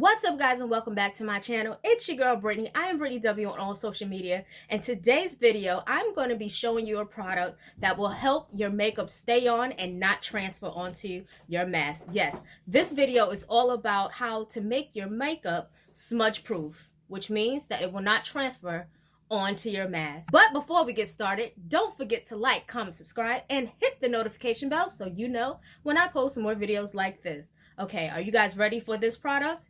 What's up, guys, and welcome back to my channel. It's your girl Brittany. I am Brittany W on all social media, and today's video I'm going to be showing you a product that will help your makeup stay on and not transfer onto your mask. Yes, this video is all about how to make your makeup smudge proof, which means that it will not transfer onto your mask. But before we get started, don't forget to like, comment, subscribe, and hit the notification bell so you know when I post more videos like this. Okay, are you guys ready for this product?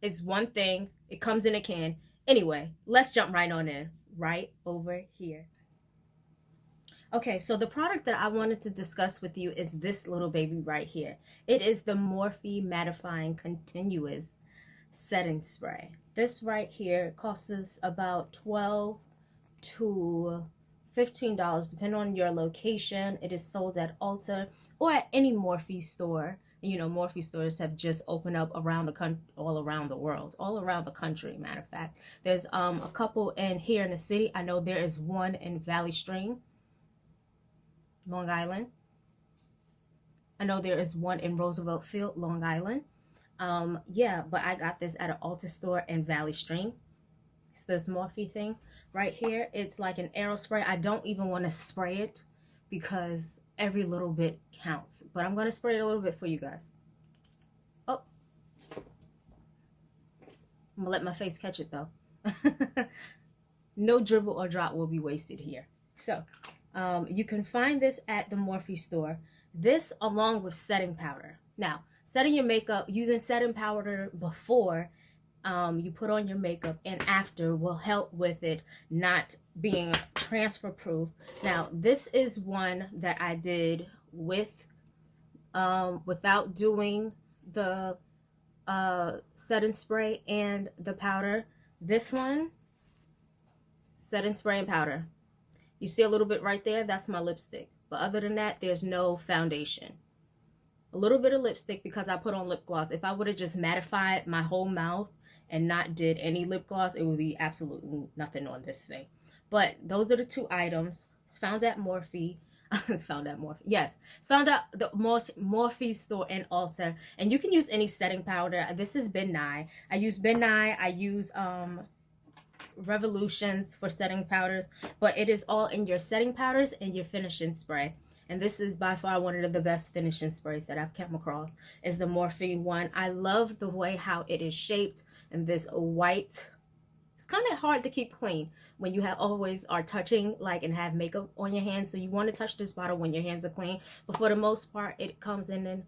It's one thing. It comes in a can. Anyway, let's jump right on in. Right over here. Okay, so the product that I wanted to discuss with you is this little baby right here. It is the Morphe Mattifying Continuous Setting Spray. This right here costs us about $12 to $15 depending on your location. It is sold at Ulta or at any Morphe store. You know, Morphe stores have just opened up around the all around the world, all around the country. Matter of fact, there's a couple in here in the city. I know there is one in Valley Stream, Long Island. I know there is one in Roosevelt Field, Long Island. Yeah, but I got this at an Ulta store in Valley Stream. It's this Morphe thing right here. It's like an aero spray. I don't even want to spray it because every little bit counts, but I'm going to spray it a little bit for you guys. Oh, I'm going to let my face catch it though. No dribble or drop will be wasted here. So you can find this at the Morphe store. This along with setting powder. Now, setting your makeup using setting powder before you put on your makeup and after will help with it not being transfer proof. Now, this is one that I did with without doing the setting spray and the powder. This one, setting spray and powder. You see a little bit right there? That's my lipstick. But other than that, there's no foundation. A little bit of lipstick because I put on lip gloss. If I would have just mattified my whole mouth and not did any lip gloss, it would be absolutely nothing on this thing. But those are the two items. It's found at Morphe. It's found at Morphe. Yes, it's found at the Morphe store in Ulta. And you can use any setting powder. This is Ben Nye. I use Ben Nye. I use Revolutions for setting powders. But it is all in your setting powders and your finishing spray. And this is by far one of the best finishing sprays that I've come across, is the Morphe one. I love the way how it is shaped in this white. It's kind of hard to keep clean when you always are touching like and have makeup on your hands. So you want to touch this bottle when your hands are clean. But for the most part, it comes in an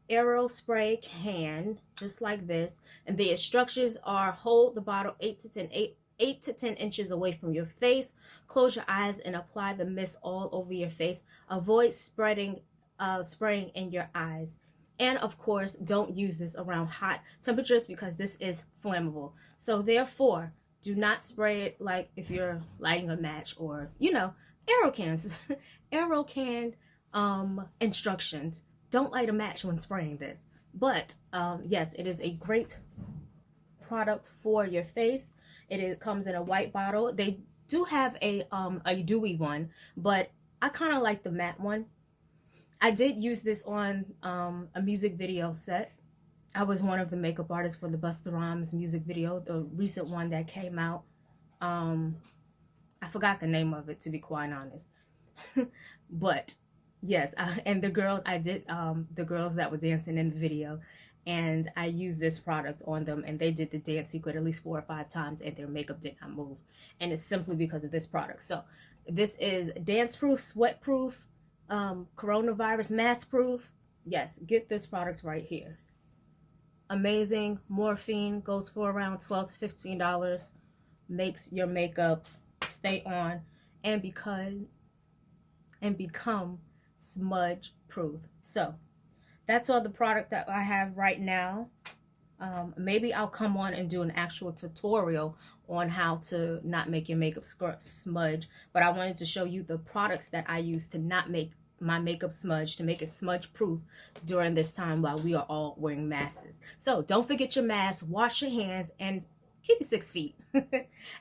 aero spray can, just like this. And the instructions are: hold the bottle 8 to 10 inches away from your face. Close your eyes and apply the mist all over your face. Avoid spraying in your eyes. And of course, don't use this around hot temperatures because this is flammable. So therefore, do not spray it like if you're lighting a match or, you know, aero cans. Aero can instructions. Don't light a match when spraying this. But yes, it is a great product for your face. It comes in a white bottle. They do have a dewy one, but I kind of like the matte one. I did use this on a music video set. I was one of the makeup artists for the Busta Rhymes music video, the recent one that came out. I forgot the name of it, to be quite honest. But yes, and the girls, I did the girls that were dancing in the video. And I used this product on them, and they did the dance secret at least 4 or 5 times, and their makeup did not move. And it's simply because of this product. So this is dance proof, sweat proof, coronavirus mask proof. Yes, get this product right here. Amazing. Morphine goes for around $12 to $15. Makes your makeup stay on and become smudge proof. So that's all the product that I have right now. Maybe I'll come on and do an actual tutorial on how to not make your makeup smudge. But I wanted to show you the products that I use to not make my makeup smudge, to make it smudge proof during this time while we are all wearing masks. So don't forget your mask, wash your hands, and keep it 6 feet.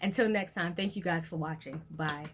Until next time, thank you guys for watching. Bye.